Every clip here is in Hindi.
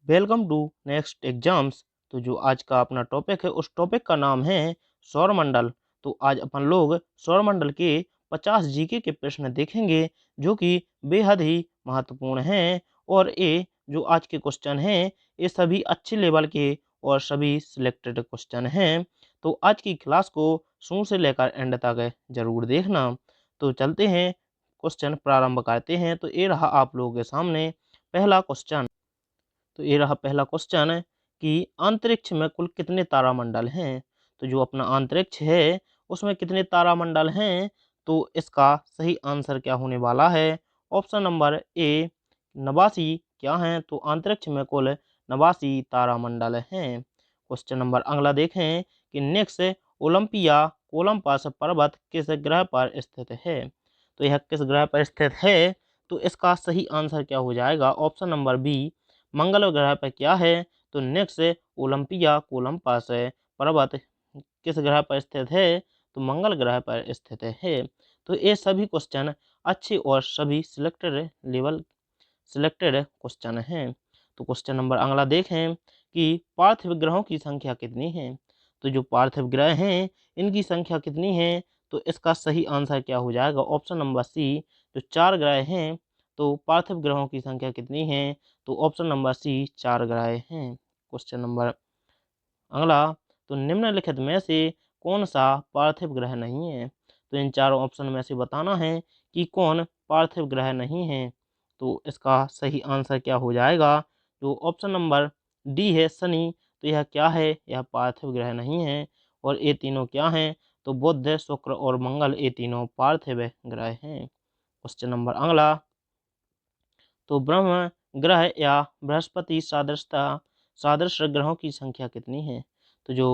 Welcome to next exams. तो जो आज का अपना टॉपिक है उस टॉपिक का नाम है सौरमंडल। तो आज अपन लोग सौरमंडल के 50 जीके के प्रश्न देखेंगे जो कि बेहद ही महत्वपूर्ण हैं। और ये जो आज के क्वेश्चन हैं ये सभी अच्छे लेवल के और सभी सिलेक्टेड क्वेश्चन हैं। तो आज की क्लास को शुरू से लेकर एंड तक जरूर देखना। तो चलते हैं, क्वेश्चन प्रारंभ करते हैं। तो ये रहा आप लोगों के सामने पहला क्वेश्चन। तो ये रहा पहला क्वेश्चन कि अंतरिक्ष में कुल कितने तारामंडल हैं। तो जो अपना अंतरिक्ष है उसमें कितने तारामंडल हैं। तो इसका सही आंसर क्या होने वाला है। ऑप्शन नंबर ए 89 क्या हैं। तो अंतरिक्ष में कुल 89 तारामंडल हैं। क्वेश्चन नंबर अगला देखें कि नेक्स्ट ओलंपिया कोलंबस पर्वत किस ग्रह पर स्थित है। तो यह किस ग्रह पर स्थित है। तो इसका सही आंसर क्या हो जाएगा। ऑप्शन नंबर बी मंगल ग्रह पर क्या है। तो नेक्स्ट ओलंपिया कोलंबस पर्वत किस ग्रह पर स्थित है। तो मंगल ग्रह पर स्थित है। तो ये सभी क्वेश्चन अच्छे और सभी सिलेक्टेड क्वेश्चन हैं। तो क्वेश्चन नंबर अगला देखें कि पार्थिव ग्रहों की संख्या कितनी है। तो जो पार्थिव ग्रह हैं इनकी संख्या कितनी है। तो इसका सही आंसर क्या हो जाएगा। ऑप्शन नंबर सी जो 4 ग्रह हैं। तो पार्थिव ग्रहों की संख्या कितनी है। तो ऑप्शन नंबर सी 4 ग्रह हैं। क्वेश्चन नंबर अगला, तो निम्नलिखित में से कौन सा पार्थिव ग्रह नहीं है। तो इन चारों ऑप्शन में से बताना है कि कौन पार्थिव ग्रह नहीं है। तो इसका सही आंसर क्या हो जाएगा। जो ऑप्शन नंबर डी है शनि। तो यह क्या है, यह पार्थिव ग्रह नहीं है। और ये तीनों क्या हैं। तो बुध शुक्र और मंगल ये तीनों पार्थिव ग्रह हैं। क्वेश्चन नंबर अगला, तो ब्रह्म ग्रह या बृहस्पति सादृश्य ग्रहों की संख्या कितनी है। तो जो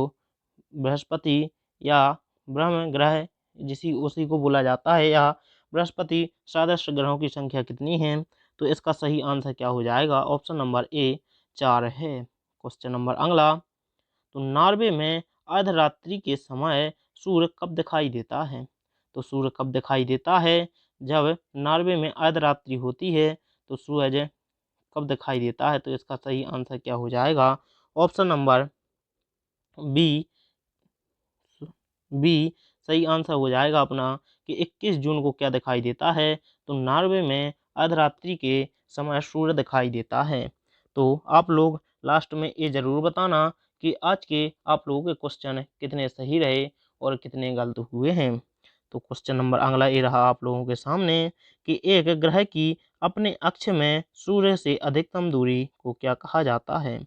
बृहस्पति या ब्रह्म ग्रह जिसी उसी को बोला जाता है या बृहस्पति सादृश्य ग्रहों की संख्या कितनी है। तो इसका सही आंसर क्या हो जाएगा। ऑप्शन नंबर ए 4 है। क्वेश्चन नंबर अगला, तो नॉर्वे में अर्धरात्रि के समय सूर्य कब दिखाई देता है। तो सूर्य कब दिखाई देता है। जब नॉर्वे में अर्धरात्रि होती है तो सूरज कब दिखाई देता है। तो इसका सही आंसर क्या हो जाएगा। ऑप्शन नंबर बी बी सही आंसर हो जाएगा अपना कि 21 जून को क्या दिखाई देता है। तो नॉर्वे में अर्धरात्रि के समय सूर्य दिखाई देता है। तो आप लोग लास्ट में ये जरूर बताना कि आज के आप लोगों के क्वेश्चन कितने सही रहे और कितने गलत हुए हैं। तो क्वेश्चन नंबर अगला ये रहा आप लोगों के सामने कि एक ग्रह की अपने अक्ष में सूर्य से अधिकतम दूरी को क्या कहा जाता है।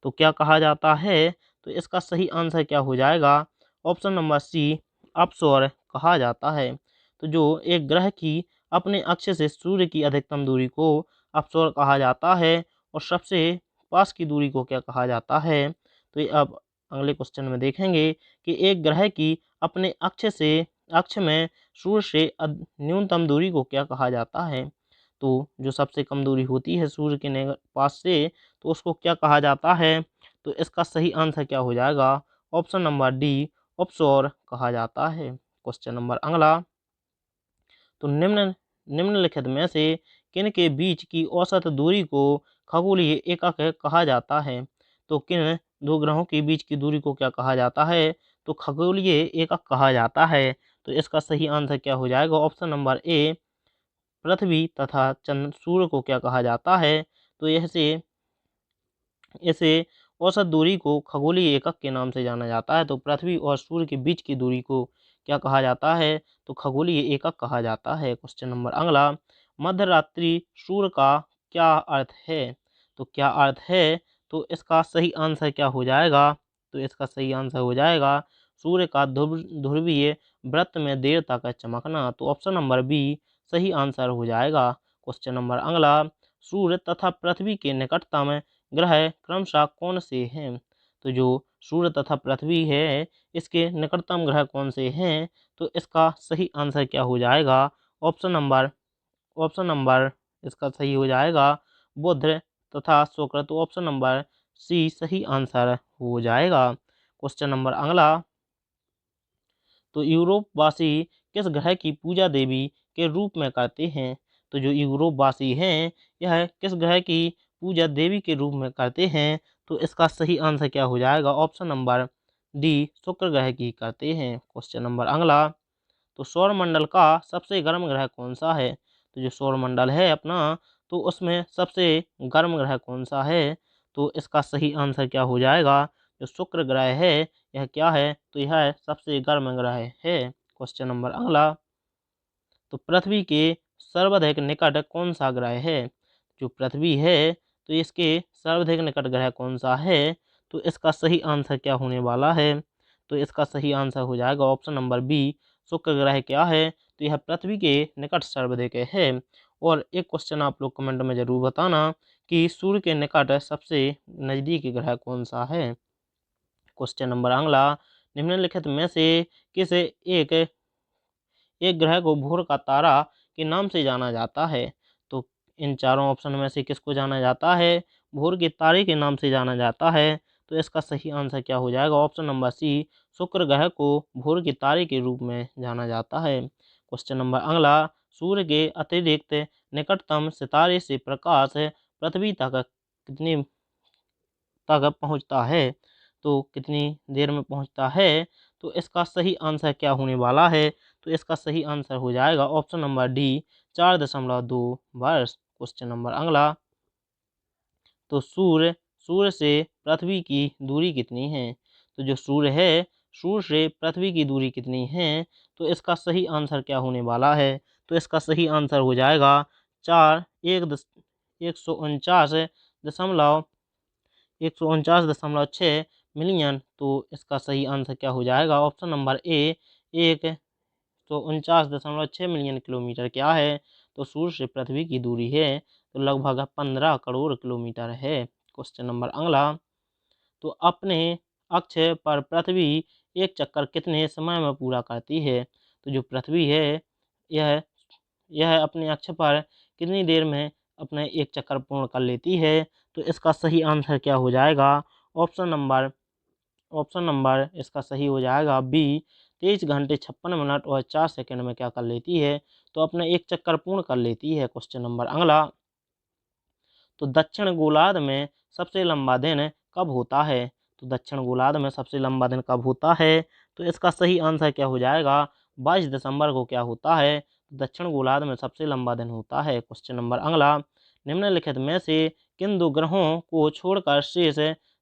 तो क्या कहा जाता है। तो इसका सही आंसर क्या हो जाएगा। ऑप्शन नंबर सी अपसौर कहा जाता है। तो जो एक ग्रह की अपने अक्ष से सूर्य की अधिकतम दूरी को अपसौर कहा जाता है और सबसे पास की दूरी को क्या कहा जाता है। तो ये अब अगले क्वेश्चन में देखेंगे कि एक ग्रह की अपने अक्ष में सूर्य से न्यूनतम दूरी को क्या कहा जाता है। तो जो सबसे कम दूरी होती है सूर्य के पास से तो उसको क्या कहा जाता है। तो इसका सही आंसर क्या हो जाएगा। ऑप्शन नंबर डी ऑफशोर कहा जाता है। क्वेश्चन नंबर अगला, तो निम्नलिखित में से किन के बीच की औसत दूरी को खगोलीय एकक कहा जाता है। तो किन दो ग्रहों के बीच की दूरी को क्या कहा जाता है। तो खगोलीय एकक कहा जाता है। तो इसका सही आंसर क्या हो जाएगा। ऑप्शन नंबर ए पृथ्वी तथा चंद्र सूर्य को क्या कहा जाता है। तो यह से इसे औसत दूरी को खगोलीय एकक के नाम से जाना जाता है। तो पृथ्वी और सूर्य के बीच की दूरी को क्या कहा जाता है। तो खगोलीय एकक कहा जाता है। क्वेश्चन नंबर अगला, मध्यरात्रि सूर्य का क्या अर्थ है। तो क्या अर्थ है। तो इसका सही आंसर क्या हो जाएगा। तो इसका सही आंसर हो जाएगा सूर्य का ध्रुवीय वृत्त में देर तक चमकना। तो ऑप्शन नंबर बी सही आंसर हो जाएगा। क्वेश्चन नंबर अगला, सूर्य तथा पृथ्वी के निकटतम ग्रह क्रमशः कौन से हैं। तो जो सूर्य तथा पृथ्वी है इसके निकटतम ग्रह कौन से हैं। तो इसका सही आंसर क्या हो जाएगा। ऑप्शन नंबर इसका सही हो जाएगा बुध तथा शुक्र। तो ऑप्शन नंबर सी सही आंसर हो जाएगा। क्वेश्चन नंबर अगला, तो यूरोपवासी किस ग्रह की पूजा देवी के रूप में करते हैं। तो जो यूरोपवासी हैं यह किस ग्रह की पूजा देवी के रूप में करते हैं, तो इसका सही आंसर क्या हो जाएगा? ऑप्शन नंबर डी, शुक्र ग्रह की करते हैं। क्वेश्चन नंबर अगला, तो सौरमंडल का सबसे गर्म ग्रह कौन सा है? तो जो सौरमंडल है अपना, तो उसमें सबसे गर्म ग्रह कौन सा है? तो इसका सही आंसर क्या हो जाएगा? जो शुक्र ग्रह है, यह क्या है? तो यह सबसे गर्म ग्रह है। क्वेश्चन नंबर अगला, तो पृथ्वी के सर्वाधिक निकट कौन सा ग्रह है? जो पृथ्वी है, तो इसके सर्वाधिक निकट ग्रह कौन सा है? तो इसका सही आंसर क्या होने वाला है? तो इसका सही आंसर हो जाएगा ऑप्शन नंबर बी, शुक्र ग्रह क्या है? तो यह पृथ्वी के निकट सर्वाधिक है। और एक क्वेश्चन आप लोग कमेंट में जरूर बताना कि सूर्य के निकट सबसे नजदीकी ग्रह कौन सा है। क्वेश्चन नंबर अगला, निम्नलिखित में से किस एक ग्रह को भोर का तारा के नाम से जाना जाता है? तो इन चारों ऑप्शन में से किसको जाना जाता है? भोर के तारे के नाम से जाना जाता है। तो इसका सही आंसर क्या हो जाएगा? ऑप्शन नंबर सी, शुक्र ग्रह को भोर के तारे के रूप में जाना जाता है। क्वेश्चन नंबर अगला, सूर्य के अतिरिक्त निकटतम सितारे से प्रकाश पृथ्वी तक कितनी तक पहुंचता है? तो कितनी देर में पहुंचता है? तो इसका सही आंसर क्या होने वाला है? तो इसका सही आंसर हो जाएगा ऑप्शन नंबर डी, 4.2 वर्ष। क्वेश्चन नंबर अगला, तो सूर्य से पृथ्वी की दूरी कितनी है? तो जो सूर्य है, सूर्य से पृथ्वी की दूरी कितनी है? तो इसका सही आंसर क्या होने वाला है? तो इसका सही आंसर हो जाएगा चार एक दस 149.6 मिलियन। तो इसका सही आंसर क्या हो जाएगा? Option number A, 149.6 million kilometre क्या है? तो सूर्य से पृथ्वी की दूरी है, तो लगभग 15 करोड़ किलोमीटर है। क्वेश्चन नंबर अगला, तो अपने अक्ष पर पृथ्वी एक चक्कर कितने समय में पूरा करती है? तो जो पृथ्वी है, यह यह अपने अक्ष पर कितनी देर में अपने एक चक्कर पूर्ण कर लेती है? तो इसका सही आंसर क्या हो जाएगा? ऑप्शन नंबर इसका सही हो जाएगा बी, 23 घंटे 56 मिनट और 4 सेकंड में क्या कर लेती है? तो अपना एक चक्कर पूर्ण कर लेती है। क्वेश्चन नंबर अगला, तो दक्षिण गोलार्ध में सबसे लंबा दिन कब होता है? तो दक्षिण गोलार्ध में सबसे लंबा दिन कब होता है? तो इसका सही आंसर क्या हो जाएगा? 22 दिसंबर को क्या होता है? दक्षिण गोलार्ध में सबसे लंबा दिन होता है। क्वेश्चन नंबर अगला, निम्नलिखित में से किन दो ग्रहों को छोड़कर शेष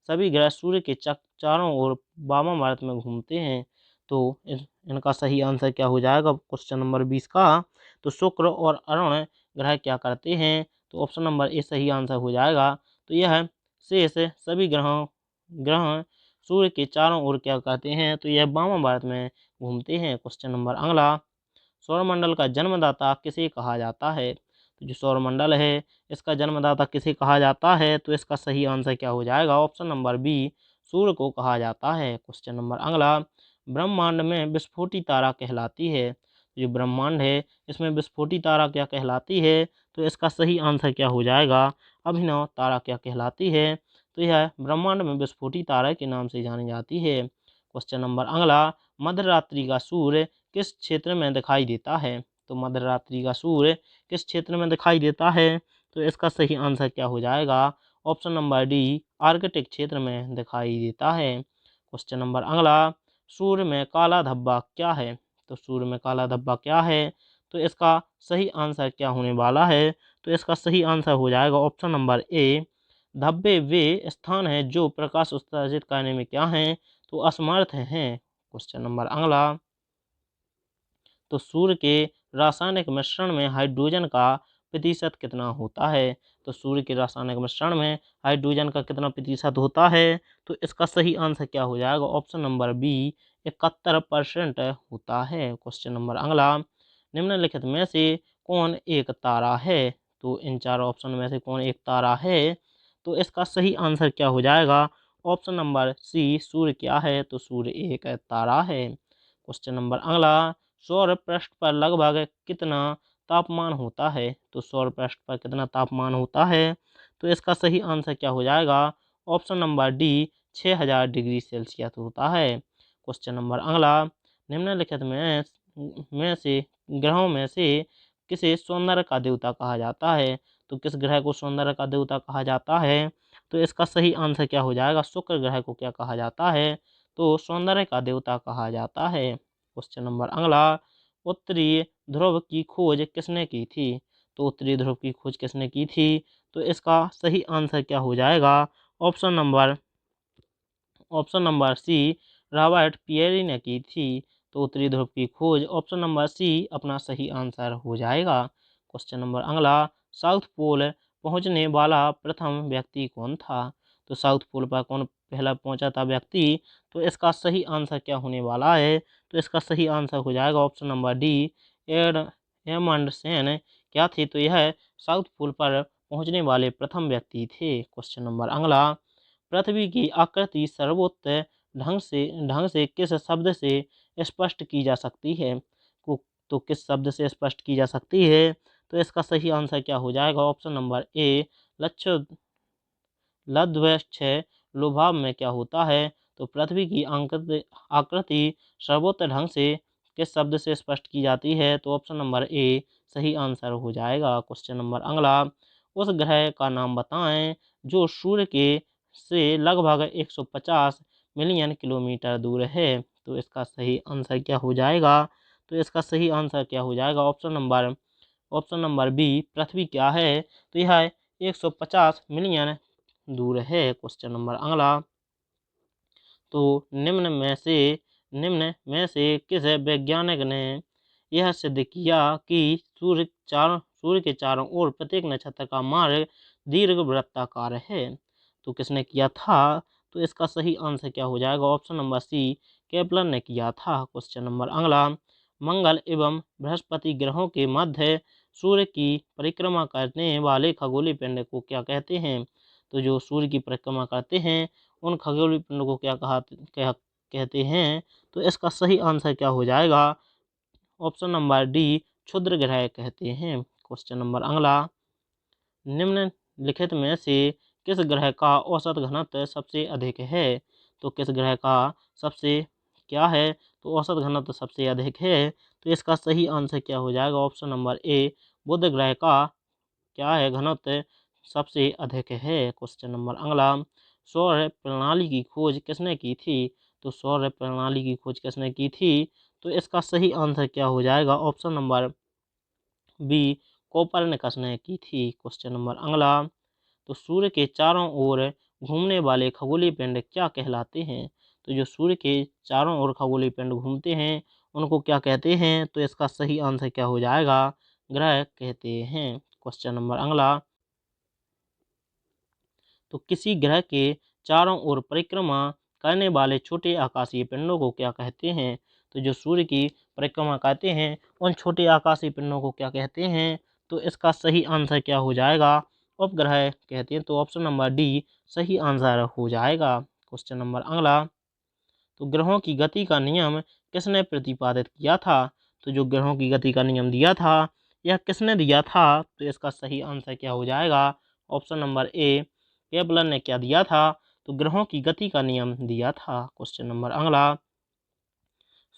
सभी ग्रह सूर्य के चारों ओर वामावर्त में घूमते हैं? तो इनका सही आंसर क्या हो जाएगा? क्वेश्चन नंबर 20 का, तो शुक्र और अरुण ग्रह क्या करते हैं? तो ऑप्शन नंबर ए सही आंसर हो जाएगा। तो यह शेष सभी ग्रह सूर्य के चारों ओर क्या करते हैं? तो यह वामावर्त में घूमते हैं। क्वेश्चन नंबर अगला, सौरमंडल का जन्मदाता किसे कहा जाता है? तो जो सौरमंडल है, इसका जन्मदाता किसे कहा जाता है? तो इसका सही आंसर क्या हो जाएगा? ऑप्शन नंबर बी, सूर्य को कहा जाता है। क्वेश्चन नंबर अगला, ब्रह्मांड में विस्फोटी तारा कहलाती है। तो जो ब्रह्मांड है, इसमें विस्फोटी तारा क्या कहलाती है? तो इसका सही आंसर क्या हो जाएगा? अभिनव तारा क्या कहलाती है? तो यह ब्रह्मांड में विस्फोटी तारा के नाम से जानी जाती है। क्वेश्चन नंबर अगला, मध्यरात्रि का सूर्य किस क्षेत्र में दिखाई देता है? तो मध्यरात्रि का सूर्य किस क्षेत्र में दिखाई देता है? तो इसका सही आंसर क्या हो जाएगा? ऑप्शन नंबर डी, आर्कटिक क्षेत्र में दिखाई देता है। क्वेश्चन नंबर अगला, सूर्य में काला धब्बा क्या है? तो सूर्य में काला धब्बा क्या है? तो इसका सही आंसर क्या होने वाला है? तो इसका सही आंसर हो जाएगा ऑप्शन नंबर ए, धब्बे वे स्थान हैं जो प्रकाश उत्सर्जित करने में क्या हैं? तो असमर्थ हैं। क्वेश्चन नंबर अगला, तो सूर्य के रासायनिक मिश्रण में हाइड्रोजन का प्रतिशत कितना होता है? तो सूर्य के रासायनिक मिश्रण में हाइड्रोजन का कितना प्रतिशत होता है? तो इसका सही आंसर क्या हो जाएगा? ऑप्शन नंबर बी, 71% होता है। क्वेश्चन नंबर अगला, निम्नलिखित में से कौन एक तारा है? तो इन चारों ऑप्शन में से कौन एक तारा है? तो इसका सही आंसर क्या हो जाएगा? ऑप्शन नंबर सी, सूर्य क्या है? तो सूर्य एक तारा है। क्वेश्चन नंबर अगला, सौर पृष्ठ पर लगभग कितना तापमान होता है? तो सौर पृष्ठ पर कितना तापमान होता है? तो इसका सही आंसर क्या हो जाएगा? Option number D, 6000 degree Celsius होता है। क्वेश्चन नंबर अगला, निम्नलिखित में से ग्रहों में से किसे सौंदर्य का देवता कहा जाता है? तो किस ग्रह को सौंदर्य का देवता कहा जाता है? तो इसका सही आंसर क्या हो जाएगा? शुक्र ग्रह को क्या कहा जाता है? तो सौंदर्य का देवता कहा जाता है। क्वेश्चन नंबर अगला, उत्तरी ध्रुव की खोज किसने की थी? तो उत्तरी ध्रुव की खोज किसने की थी? तो इसका सही आंसर क्या हो जाएगा? Option number C, Robert Peary ने की थी। तो उत्तरी ध्रुव की खोज ऑप्शन नंबर सी अपना सही आंसर हो जाएगा। क्वेश्चन नंबर अगला, साउथ पोल पहुंचने वाला प्रथम व्यक्ति कौन था? तो साउथ पोल पर कौन पहला पहुंचा था व्यक्ति? तो इसका सही आंसर क्या होने वाला है? तो इसका सही आंसर हो जाएगा ऑप्शन नंबर डी, एड एमंडसेन क्या थे? तो यह साउथ पोल पर पहुंचने वाले प्रथम व्यक्ति थे। क्वेश्चन नंबर अगला, पृथ्वी की आकृति सर्वोच्च ढंग से किस शब्द से स्पष्ट की जा सकती है? तो किस शब्द से स्पष्ट की जा सकती है? तो इसका सही आंसर क्या हो जाएगा? ऑप्शन नंबर ए, लक्ष्य लध्वक्ष लोभाव में क्या होता है? तो पृथ्वी की आकृति सर्वोच्च ढंग से किस शब्द से स्पष्ट की जाती है? तो ऑप्शन नंबर ए सही आंसर हो जाएगा। क्वेश्चन नंबर अगला, उस ग्रह का नाम बताएं जो सूर्य के से लगभग 150 मिलियन किलोमीटर दूर है। तो इसका सही आंसर क्या हो जाएगा? तो इसका सही आंसर क्या हो जाएगा? ऑप्शन नंबर बी, पृथ्वी क्या है? तो यह 150 मिलियन दूर है। क्वेश्चन नंबर अगला, तो निम्न में से किस वैज्ञानिक ने यह सिद्ध किया कि सूर्य के चारों ओर प्रत्येक नक्षत्र का मार्ग दीर्घवृत्ताकार है? तो किसने किया था? तो इसका सही आंसर क्या हो जाएगा? ऑप्शन नंबर सी, केपलर ने किया था। क्वेश्चन नंबर अगला, मंगल एवं बृहस्पति ग्रहों के मध्य सूर्य की परिक्रमा करने वाले खगोलीय पिंड को क्या कहते हैं? तो जो सूर्य की परिक्रमा करते हैं उन खगोलीय पिंड को कहते हैं? तो इसका सही आंसर क्या हो जाएगा? ऑप्शन नंबर डी, क्षुद्र ग्रह कहते हैं। क्वेश्चन नंबर अगला, निम्नलिखित में से किस ग्रह का औसत घनत्व सबसे अधिक है? तो किस ग्रह का सबसे क्या है? तो औसत घनत्व सबसे अधिक है। तो इसका सही आंसर क्या हो जाएगा? ऑप्शन नंबर ए, बुध ग्रह का क्या है घनत्व सबसे अधिक है। क्वेश्चन नंबर अगला, सौर प्रणाली की खोज किसने की थी? तो सौर प्रणाली की खोज किसने की थी? तो इसका सही आंसर क्या हो जाएगा? ऑप्शन नंबर बी, कोपरनिकस ने की थी। क्वेश्चन नंबर अगला, तो सूर्य के चारों ओर घूमने वाले खगोलीय पिंड क्या कहलाते हैं? तो जो सूर्य के चारों ओर खगोलीय पिंड घूमते हैं उनको क्या कहते हैं? तो इसका सही आंसर क्या हो जाएगा? ग्रह कहते हैं। क्वेश्चन नंबर अगला, तो किसी ग्रह के चारों ओर परिक्रमा करने वाले छोटे आकाशीय पिंडों को क्या कहते हैं? तो जो सूर्य की परिक्रमा करते हैं उन छोटे आकाशीय पिंडों को क्या कहते हैं? तो इसका सही आंसर क्या हो जाएगा? उपग्रह कहते हैं। तो ऑप्शन नंबर डी सही आंसर हो जाएगा। क्वेश्चन नंबर अगला, तो ग्रहों की गति का नियम किसने प्रतिपादित किया था? तो जो ग्रहों की गति का नियम दिया था यह किसने दिया था? तो इसका सही आंसर क्या हो जाएगा? ऑप्शन नंबर ए, केपलर ने क्या दिया था? तो ग्रहों की गति का नियम दिया था। क्वेश्चन नंबर अगला,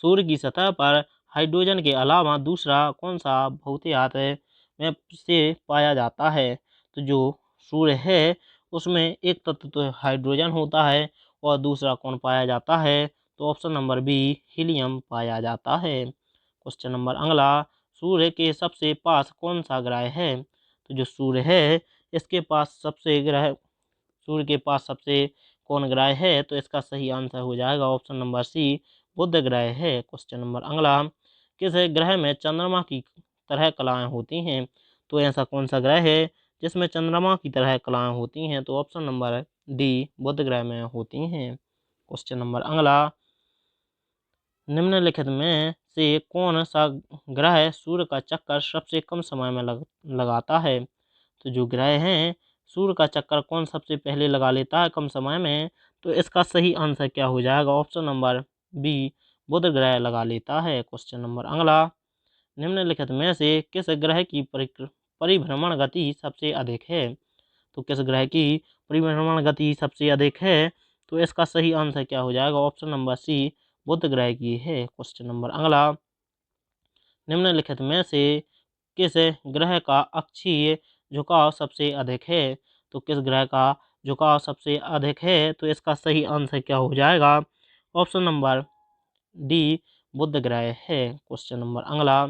सूर्य की सतह पर हाइड्रोजन के अलावा दूसरा कौन सा बहुतायत में से पाया जाता है? तो जो सूर्य है उसमें एक तत्व तो हाइड्रोजन होता है और दूसरा कौन पाया जाता है? तो ऑप्शन नंबर बी, हीलियम पाया जाता है। क्वेश्चन नंबर अगला, सूर्य के सबसे पास कौन सा ग्रह है? तो जो सूर्य है इसके पास सबसे ग्रह सूर्य के पास सबसे कौन ग्रह है? तो इसका सही आंसर हो जाएगा ऑप्शन नंबर सी, बुध ग्रह है। क्वेश्चन नंबर अगला, किस ग्रह में चंद्रमा की तरह कलाएं होती हैं? तो ऐसा कौन सा ग्रह है जिसमें चंद्रमा की तरह कलाएं होती हैं? तो ऑप्शन नंबर डी, बुध ग्रह में होती हैं। क्वेश्चन नंबर अगला, निम्नलिखित में से कौन सा ग्रह सूर्य का चक्कर सबसे कम समय में लगाता है? तो जो ग्रह हैं सूर्य का चक्कर कौन सबसे पहले लगा लेता है कम समय में? तो इसका सही आंसर क्या हो जाएगा? ऑप्शन नंबर बी, बुध ग्रह लगा लेता है। क्वेश्चन नंबर अगला, निम्नलिखित में से किस ग्रह की परिभ्रमण गति सबसे अधिक है? तो किस ग्रह की परिभ्रमण गति सबसे अधिक है? तो इसका सही आंसर क्या हो जाएगा? ऑप्शन नंबर सी, बुध ग्रह की है। क्वेश्चन नंबर अगला, निम्नलिखित में से किस ग्रह का अक्षीय झुकाव सबसे अधिक है? तो किस ग्रह का झुकाव सबसे अधिक है? तो इसका सही आंसर क्या हो जाएगा? ऑप्शन नंबर डी बुध ग्रह है। क्वेश्चन नंबर अगला,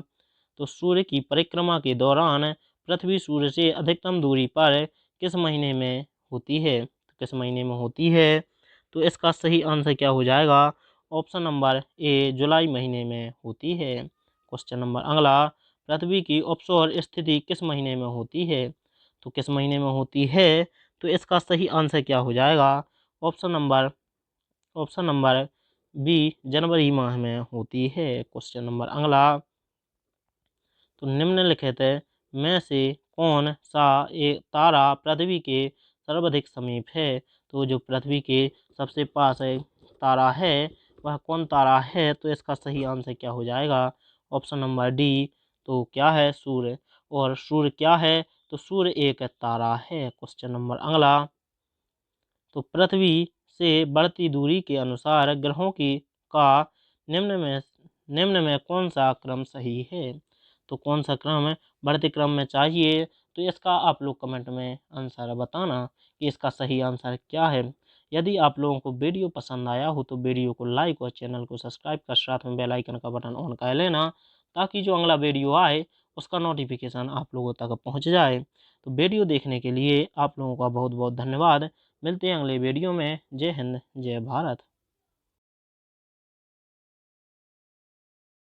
तो सूर्य की परिक्रमा के दौरान पृथ्वी सूर्य से अधिकतम दूरी पर किस महीने में होती है? तो किस महीने में होती है? तो इसका सही आंसर क्या हो जाएगा? ऑप्शन नंबर ए जुलाई महीने में होती है। क्वेश्चन नंबर अगला, पृथ्वी की ऑफशोर स्थिति किस महीने में होती है? तो किस महीने में होती है? तो इसका सही आंसर क्या हो जाएगा? ऑप्शन नंबर बी जनवरी माह में होती है। क्वेश्चन नंबर अगला, तो निम्नलिखित में से कौन सा एक तारा पृथ्वी के सर्वाधिक समीप है? तो जो पृथ्वी के सबसे पास है तारा है वह कौन तारा है? तो इसका सही आंसर क्या हो जाएगा? ऑप्शन नंबर डी, तो क्या है? सूर्य। और सूर्य क्या है? तो सूर्य एक तारा है। क्वेश्चन नंबर अगला, तो पृथ्वी से बढ़ती दूरी के अनुसार ग्रहों की का निम्न में कौन सा क्रम सही है? तो कौन सा क्रम बढ़ते क्रम में चाहिए? तो इसका आप लोग कमेंट में आंसर बताना कि इसका सही आंसर क्या है। यदि आप लोगों को वीडियो पसंद आया हो तो वीडियो को लाइक और चैनल को सब्सक्राइब कर साथ में बेल आइकन का बटन ऑन कर लेना, ताकि जो अगला वीडियो आए उसका नोटिफिकेशन आप लोगों तक पहुंच जाए। तो वीडियो देखने के लिए आप लोगों का बहुत बहुत धन्यवाद। मिलते हैं अगले वीडियो में। जय हिंद, जय भारत।